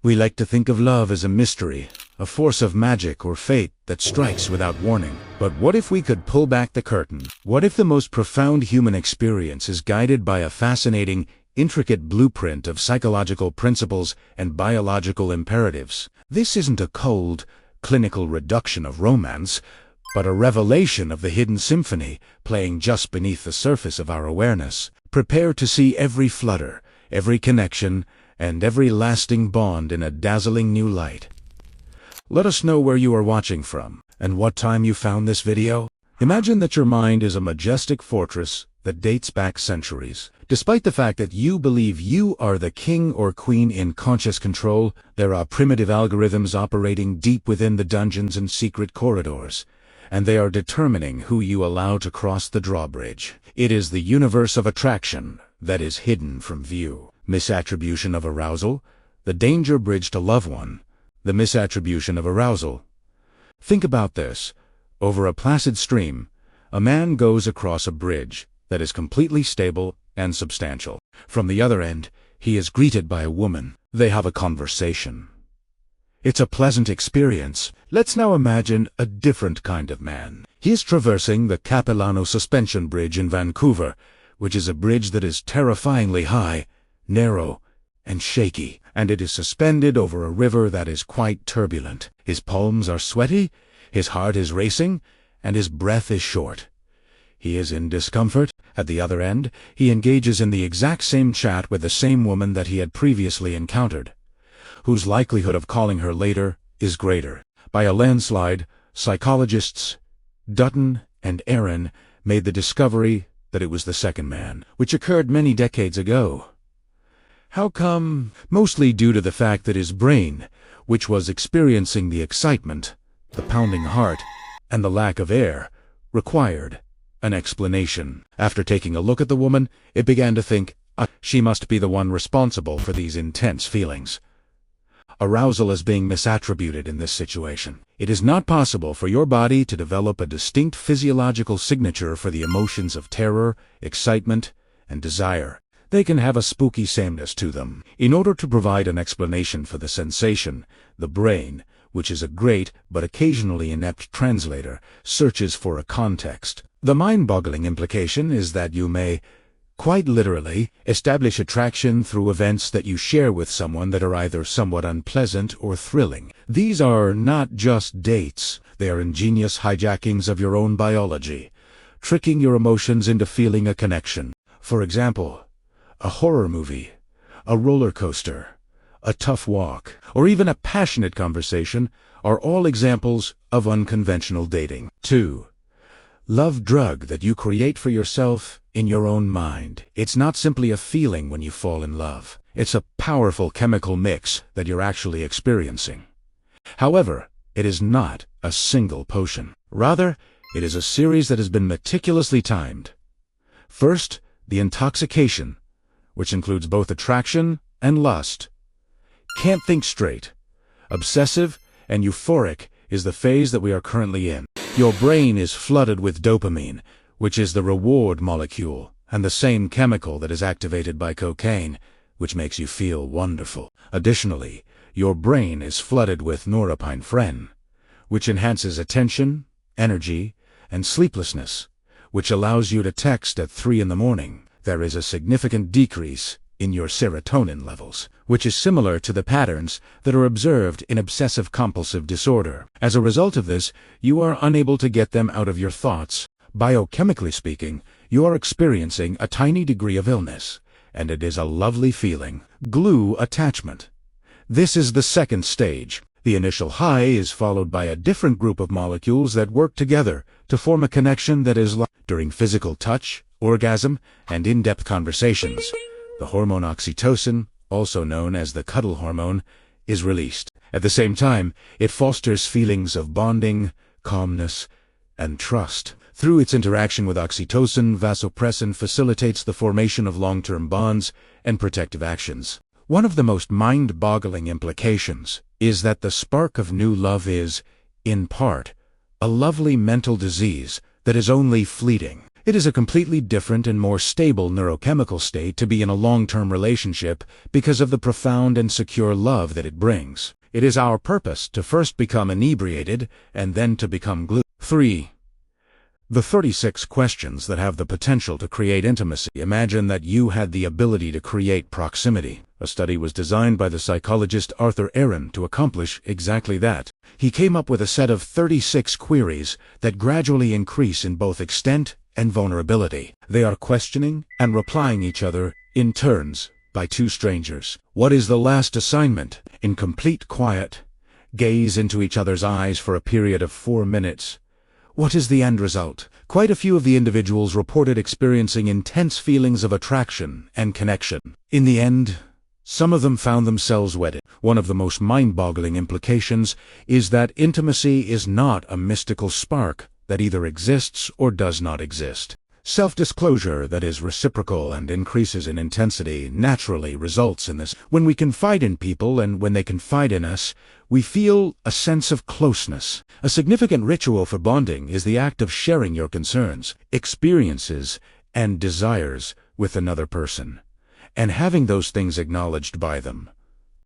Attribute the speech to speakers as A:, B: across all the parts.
A: We like to think of love as a mystery, a force of magic or fate that strikes without warning. But what if we could pull back the curtain? What if the most profound human experience is guided by a fascinating, intricate blueprint of psychological principles and biological imperatives? This isn't a cold, clinical reduction of romance, but a revelation of the hidden symphony playing just beneath the surface of our awareness. Prepare to see every flutter, every connection, and every lasting bond in a dazzling new light. Let us know where you are watching from, and what time you found this video. Imagine that your mind is a majestic fortress that dates back centuries. Despite the fact that you believe you are the king or queen in conscious control, there are primitive algorithms operating deep within the dungeons and secret corridors, and they are determining who you allow to cross the drawbridge. It is the universe of attraction that is hidden from view. Misattribution of arousal, the danger bridge to love one, the misattribution of arousal. Think about this. Over a placid stream, a man goes across a bridge that is completely stable and substantial. From the other end, he is greeted by a woman. They have a conversation. It's a pleasant experience. Let's now imagine a different kind of man. He is traversing the Capilano Suspension Bridge in Vancouver, which is a bridge that is terrifyingly high, narrow, and shaky, and it is suspended over a river that is quite turbulent. His palms are sweaty, his heart is racing, and his breath is short. He is in discomfort. At the other end, he engages in the exact same chat with the same woman that he had previously encountered, whose likelihood of calling her later is greater. By a landslide, psychologists Dutton and Aaron made the discovery that it was the second man, which occurred many decades ago. How come? Mostly due to the fact that his brain, which was experiencing the excitement, the pounding heart, and the lack of air, required an explanation. After taking a look at the woman, it began to think, she must be the one responsible for these intense feelings. Arousal is being misattributed in this situation. It is not possible for your body to develop a distinct physiological signature for the emotions of terror, excitement, and desire. They can have a spooky sameness to them. In order to provide an explanation for the sensation, the brain, which is a great but occasionally inept translator, searches for a context. The mind-boggling implication is that you may, quite literally, establish attraction through events that you share with someone that are either somewhat unpleasant or thrilling. These are not just dates. They are ingenious hijackings of your own biology, tricking your emotions into feeling a connection. For example, a horror movie, a roller coaster, a tough walk, or even a passionate conversation are all examples of unconventional dating. 2. Love drug that you create for yourself in your own mind. It's not simply a feeling when you fall in love. It's a powerful chemical mix that you're actually experiencing. However, it is not a single potion. Rather, it is a series that has been meticulously timed. First, the intoxication, which includes both attraction and lust. Can't think straight. Obsessive and euphoric is the phase that we are currently in. Your brain is flooded with dopamine, which is the reward molecule, and the same chemical that is activated by cocaine, which makes you feel wonderful. Additionally, your brain is flooded with norepinephrine, which enhances attention, energy, and sleeplessness, which allows you to text at 3 in the morning. There is a significant decrease in your serotonin levels, which is similar to the patterns that are observed in obsessive-compulsive disorder. As a result of this, you are unable to get them out of your thoughts. Biochemically speaking, you are experiencing a tiny degree of illness, and it is a lovely feeling. Glue attachment. This is the second stage. The initial high is followed by a different group of molecules that work together to form a connection that is during physical touch, orgasm, and in-depth conversations. The hormone oxytocin, also known as the cuddle hormone, is released. At the same time, it fosters feelings of bonding, calmness, and trust. Through its interaction with oxytocin, vasopressin facilitates the formation of long-term bonds and protective actions. One of the most mind-boggling implications is that the spark of new love is, in part, a lovely mental disease that is only fleeting. It is a completely different and more stable neurochemical state to be in a long-term relationship because of the profound and secure love that it brings. It is our purpose to first become inebriated and then to become glued. 3. The 36 questions that have the potential to create intimacy. Imagine that you had the ability to create proximity. A study was designed by the psychologist Arthur Aaron to accomplish exactly that. He came up with a set of 36 queries that gradually increase in both extent and vulnerability. They are questioning and replying each other in turns by two strangers. What is the last assignment? In complete quiet, gaze into each other's eyes for a period of 4 minutes. What is the end result? Quite a few of the individuals reported experiencing intense feelings of attraction and connection. In the end, some of them found themselves wedded. One of the most mind-boggling implications is that intimacy is not a mystical spark that either exists or does not exist. Self-disclosure that is reciprocal and increases in intensity naturally results in this. When we confide in people and when they confide in us, we feel a sense of closeness. A significant ritual for bonding is the act of sharing your concerns, experiences, and desires with another person, and having those things acknowledged by them.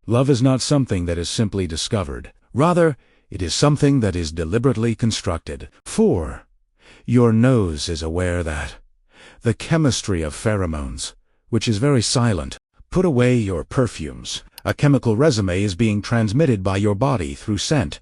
A: Love is not something that is simply discovered. Rather, it is something that is deliberately constructed. 4. Your nose is aware that the chemistry of pheromones, which is very silent. Put away your perfumes. A chemical resume is being transmitted by your body through scent,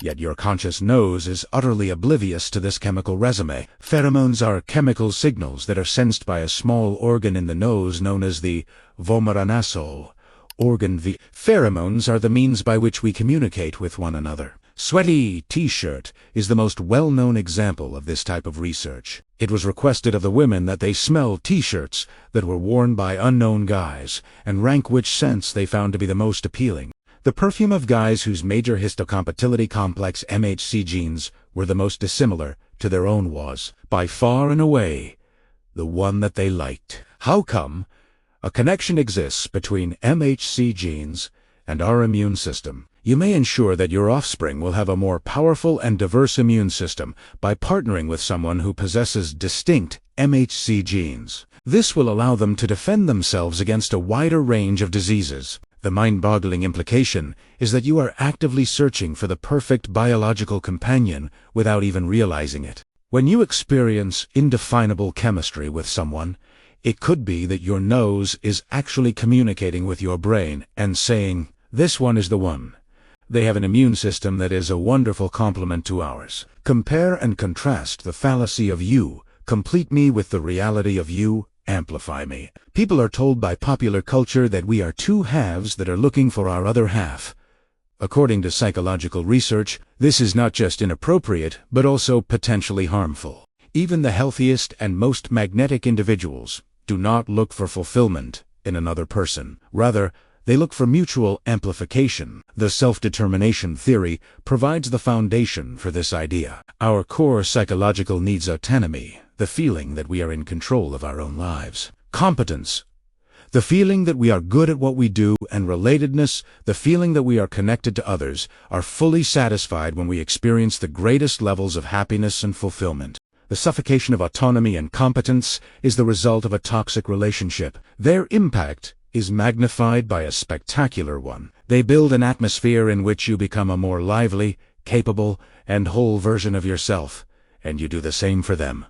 A: yet your conscious nose is utterly oblivious to this chemical resume. Pheromones are chemical signals that are sensed by a small organ in the nose known as the vomeronasal organ. Pheromones are the means by which we communicate with one another. Sweaty T-shirt is the most well-known example of this type of research. It was requested of the women that they smell T-shirts that were worn by unknown guys and rank which scents they found to be the most appealing. The perfume of guys whose major histocompatibility complex MHC genes were the most dissimilar to their own was, by far and away, the one that they liked. How come? A connection exists between MHC genes and our immune system. You may ensure that your offspring will have a more powerful and diverse immune system by partnering with someone who possesses distinct MHC genes. This will allow them to defend themselves against a wider range of diseases. The mind-boggling implication is that you are actively searching for the perfect biological companion without even realizing it. When you experience indefinable chemistry with someone, it could be that your nose is actually communicating with your brain and saying, "This one is the one." They have an immune system that is a wonderful complement to ours. Compare and contrast the fallacy of you, complete me, with the reality of you, amplify me. People are told by popular culture that we are two halves that are looking for our other half. According to psychological research, this is not just inappropriate, but also potentially harmful. Even the healthiest and most magnetic individuals do not look for fulfillment in another person. Rather, they look for mutual amplification. The self-determination theory provides the foundation for this idea. Our core psychological needs: autonomy, the feeling that we are in control of our own lives; competence, the feeling that we are good at what we do; and relatedness, the feeling that we are connected to others, are fully satisfied when we experience the greatest levels of happiness and fulfillment. The suffocation of autonomy and competence is the result of a toxic relationship. Their impact is magnified by a spectacular one. They build an atmosphere in which you become a more lively, capable, and whole version of yourself, and you do the same for them.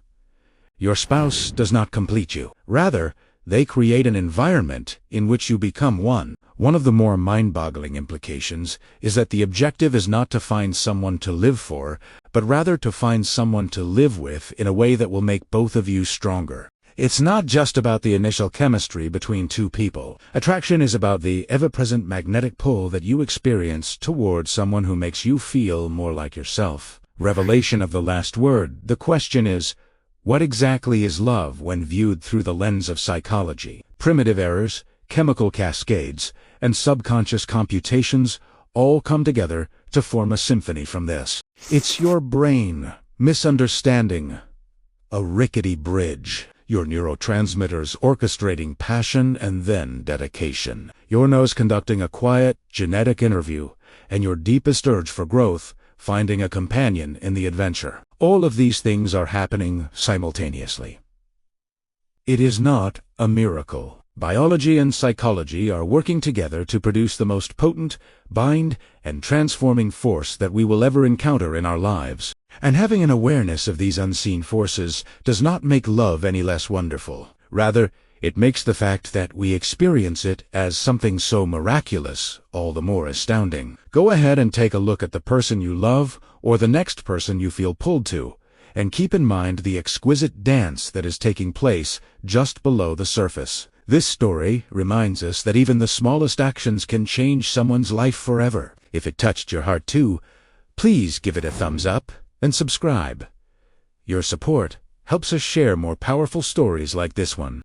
A: Your spouse does not complete you. Rather, they create an environment in which you become one. One of the more mind-boggling implications is that the objective is not to find someone to live for, but rather to find someone to live with in a way that will make both of you stronger. It's not just about the initial chemistry between two people. Attraction is about the ever-present magnetic pull that you experience towards someone who makes you feel more like yourself. Revelation of the last word. The question is, what exactly is love when viewed through the lens of psychology? Primitive errors, chemical cascades, and subconscious computations all come together to form a symphony from this. It's your brain misunderstanding a rickety bridge. Your neurotransmitters orchestrating passion and then dedication. Your nose conducting a quiet, genetic interview, and your deepest urge for growth, finding a companion in the adventure. All of these things are happening simultaneously. It is not a miracle. Biology and psychology are working together to produce the most potent, bind, and transforming force that we will ever encounter in our lives. And having an awareness of these unseen forces does not make love any less wonderful. Rather, it makes the fact that we experience it as something so miraculous all the more astounding. Go ahead and take a look at the person you love or the next person you feel pulled to, and keep in mind the exquisite dance that is taking place just below the surface. This story reminds us that even the smallest actions can change someone's life forever. If it touched your heart too, please give it a thumbs up and subscribe. Your support helps us share more powerful stories like this one.